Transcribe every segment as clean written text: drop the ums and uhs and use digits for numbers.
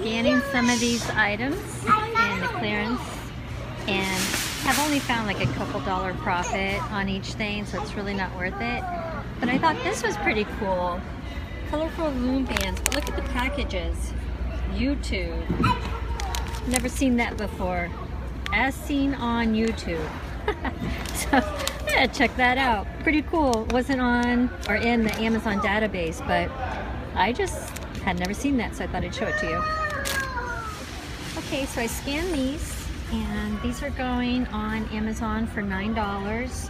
scanning some of these items in the clearance and have only found like a couple dollar profit on each thing, so it's really not worth it. But I thought this was pretty cool. Colorful loom bands, but look at the packages. YouTube. Never seen that before. As seen on YouTube. So yeah, check that out. Pretty cool. Wasn't on or in the Amazon database, but I just had never seen that, so I thought I'd show it to you. Okay, so I scanned these, and these are going on Amazon for $9,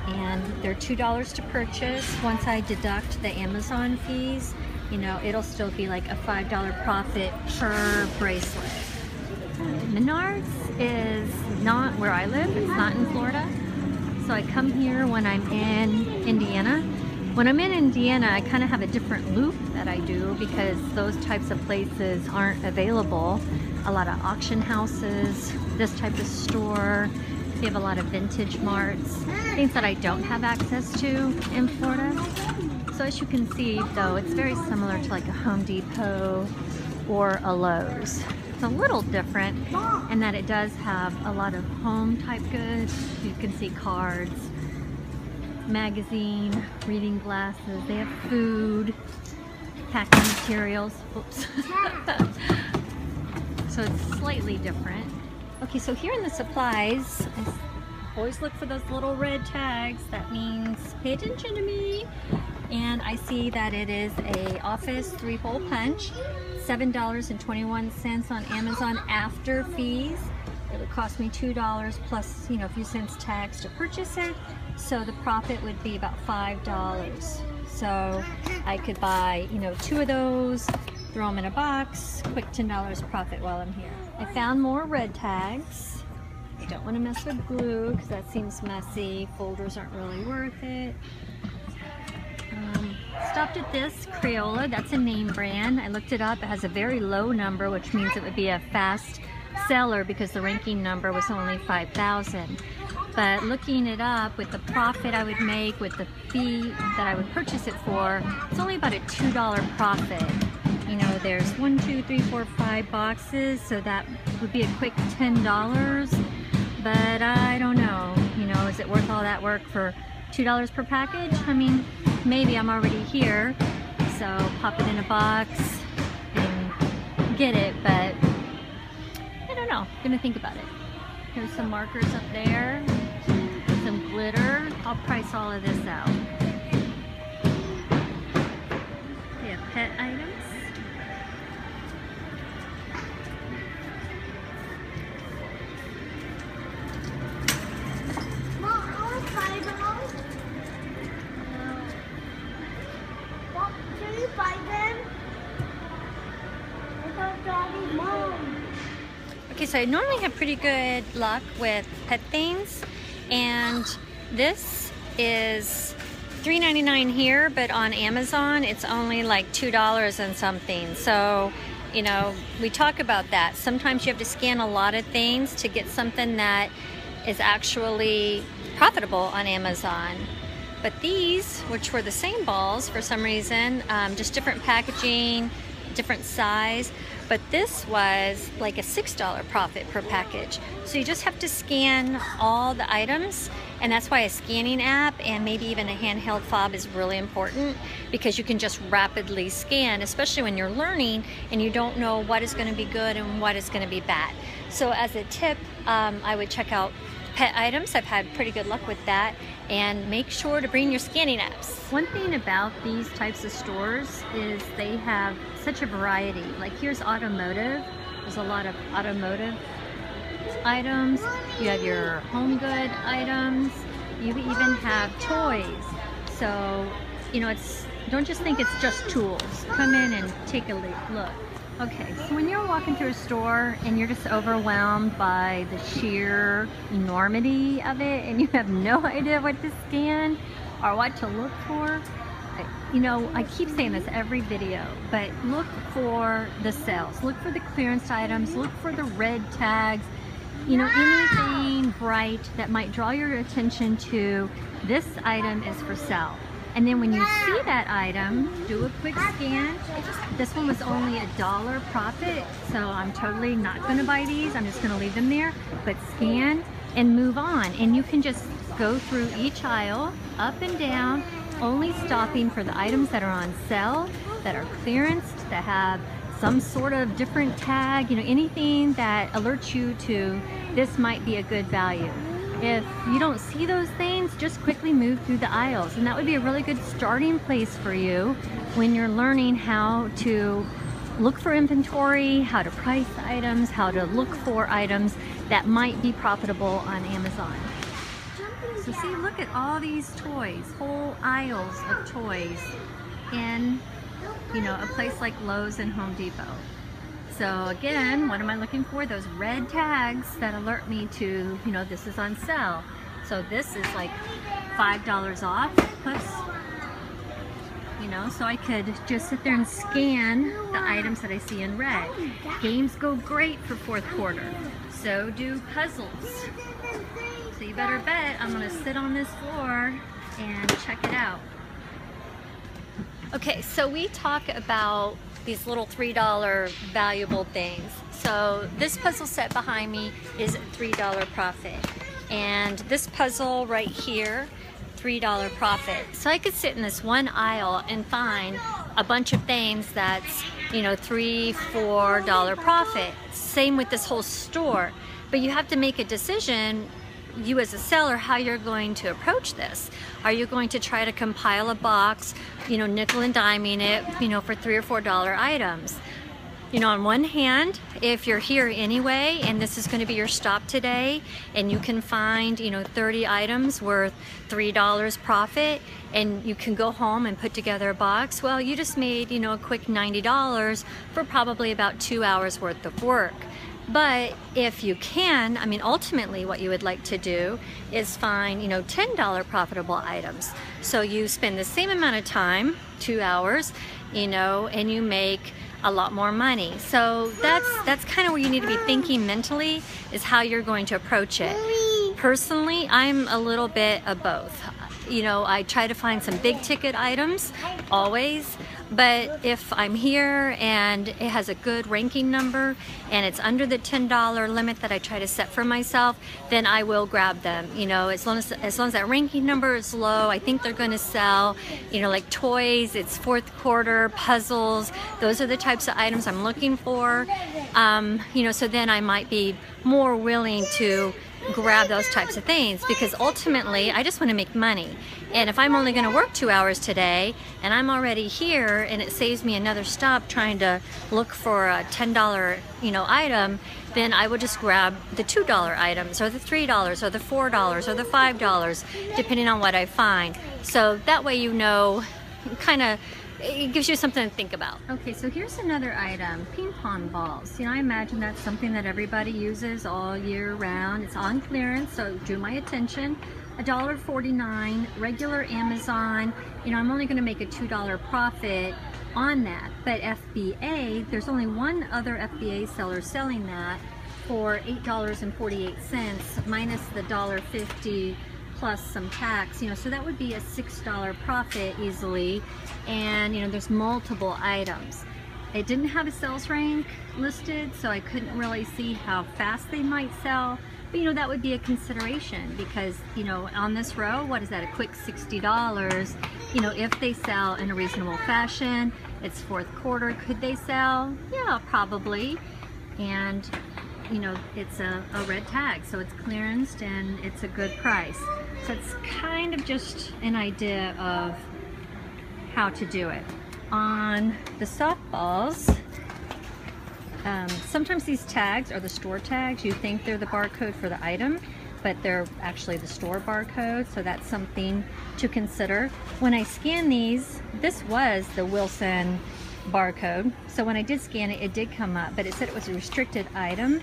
and they're $2 to purchase. Once I deduct the Amazon fees, you know, it'll still be like a $5 profit per bracelet. Menards is not where I live. It's not in Florida. So I come here when I'm in Indiana. When I'm in Indiana, I kind of have a different loop that I do because those types of places aren't available. A lot of auction houses, this type of store. We have a lot of vintage marts, things that I don't have access to in Florida. So as you can see, though, it's very similar to like a Home Depot or a Lowe's. It's a little different in that it does have a lot of home type goods. You can see cards, magazine, reading glasses. They have food, packing materials. Oops. So it's slightly different. Okay, so here in the supplies, I always look for those little red tags. That means pay attention to me. And I see that it is a office 3-hole punch, $7.21 on Amazon after fees. It would cost me $2 plus, you know, a few cents tax to purchase it. So the profit would be about $5. So I could buy, you know, 2 of those, throw them in a box, quick $10 profit while I'm here. I found more red tags. I don't want to mess with glue because that seems messy. Folders aren't really worth it. Stopped at this Crayola. That's a name brand. I looked it up. It has a very low number, which means it would be a fast seller because the ranking number was only 5,000. But looking it up with the profit I would make with the fee that I would purchase it for, it's only about a $2 profit. You know, there's 1, 2, 3, 4, 5 boxes, so that would be a quick $10. But I don't know, you know, is it worth all that work for $2 per package? I mean, maybe. I'm already here, so pop it in a box and get it, but I don't know. I'm gonna think about it. Here's some markers up there, some glitter. I'll price all of this out. We have pet items. Okay, so I normally have pretty good luck with pet things, and this is $3.99 here, but on Amazon it's only like $2 and something. So, you know, we talk about that. Sometimes you have to scan a lot of things to get something that is actually profitable on Amazon. But these, which were the same balls for some reason, just different packaging, different size, but this was like a $6 profit per package. So you just have to scan all the items, and that's why a scanning app and maybe even a handheld fob is really important, because you can just rapidly scan, especially when you're learning and you don't know what is going to be good and what is going to be bad. So as a tip, I would check out pet items. I've had pretty good luck with that, and make sure to bring your scanning apps. One thing about these types of stores is they have such a variety. Like here's automotive. There's a lot of automotive items. You have your home good items. You even have toys. So, you know, don't just think it's just tools. Come in and take a look. Okay, so when you're walking through a store and you're just overwhelmed by the sheer enormity of it and you have no idea what to scan or what to look for, you know, I keep saying this every video, but look for the sales, look for the clearance items, look for the red tags, you know, anything bright that might draw your attention to this item is for sale. And then when you see that item, do a quick scan. This one was only $1 profit, so I'm totally not going to buy these. I'm just going to leave them there. But scan and move on. And you can just go through each aisle, up and down, only stopping for the items that are on sale, that are clearanced, that have some sort of different tag, you know, anything that alerts you to this might be a good value. If you don't see those things, just quickly move through the aisles, and that would be a really good starting place for you when you're learning how to look for inventory, how to price items, how to look for items that might be profitable on Amazon. So see, look at all these toys, whole aisles of toys in, you know, a place like Lowe's and Home Depot. So again, what am I looking for? Those red tags that alert me to, you know, this is on sale. So this is like $5 off. Oops. You know, so I could just sit there and scan the items that I see in red. Games go great for fourth quarter. So do puzzles. So you better bet I'm gonna sit on this floor and check it out. Okay, so we talk about these little $3 valuable things. So this puzzle set behind me is a $3 profit. And this puzzle right here, $3 profit. So I could sit in this one aisle and find a bunch of things that's, you know, $3, $4 profit. Same with this whole store. But you have to make a decision, you as a seller, how you're going to approach this. Are you going to try to compile a box, you know, nickel and diming it, you know, for $3 or $4 items? You know, on one hand, if you're here anyway and this is going to be your stop today and you can find, you know, 30 items worth $3 profit and you can go home and put together a box, well, you just made, you know, a quick $90 for probably about 2 hours worth of work. But if you can, I mean, ultimately what you would like to do is find, you know, $10 profitable items. So you spend the same amount of time, 2 hours, you know, and you make a lot more money. So that's kind of where you need to be thinking mentally, is how you're going to approach it. Personally, I'm a little bit of both. You know, I try to find some big ticket items always, but if I'm here and it has a good ranking number and it's under the $10 limit that I try to set for myself, then I will grab them. You know, as long as that ranking number is low, I think they're going to sell. You know, like toys, it's fourth quarter, puzzles, those are the types of items I'm looking for. You know, so then I might be more willing to grab those types of things, because ultimately I just want to make money. And if I'm only going to work 2 hours today and I'm already here and it saves me another stop trying to look for a $10, you know, item, then I would just grab the $2 items or the $3 or the $4 or the $5, depending on what I find. So that way, you know, kind of, it gives you something to think about. Okay, so here's another item, ping-pong balls. You know, I imagine that's something that everybody uses all year round. It's on clearance, so it drew my attention. $1.49, regular Amazon. You know, I'm only going to make a $2 profit on that. But FBA, there's only one other FBA seller selling that for $8.48 minus the $1.50 plus some tax, you know, so that would be a $6 profit easily. And you know, there's multiple items. It didn't have a sales rank listed, so I couldn't really see how fast they might sell, but you know, that would be a consideration, because you know, on this row, what is that, a quick $60, you know, if they sell in a reasonable fashion. It's fourth quarter, could they sell? Yeah, probably. And you know, it's a red tag, so it's clearanced and it's a good price. So it's kind of just an idea of how to do it. On the softballs, sometimes these tags are the store tags. You think they're the barcode for the item, but they're actually the store barcode, so that's something to consider. When I scan these, this was the Wilson barcode, so when I did scan it, it did come up, but it said it was a restricted item,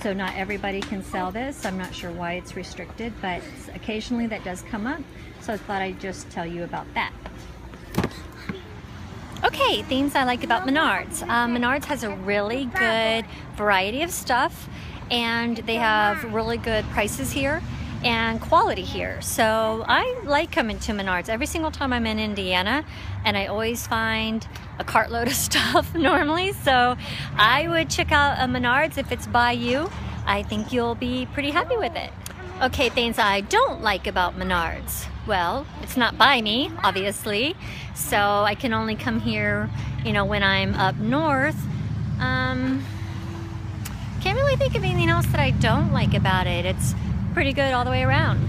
so not everybody can sell this. I'm not sure why it's restricted, but occasionally that does come up, so I thought I'd just tell you about that. Okay, things I like about Menards. Menards has a really good variety of stuff, and they have really good prices here. and quality here. So I like coming to Menards every single time I'm in Indiana, and I always find a cartload of stuff normally. So I would check out a Menards if it's by you. I think you'll be pretty happy with it. Okay, things I don't like about Menards. Well, it's not by me, obviously, so I can only come here, you know, when I'm up north. Can't really think of anything else that I don't like about it. It's pretty good all the way around.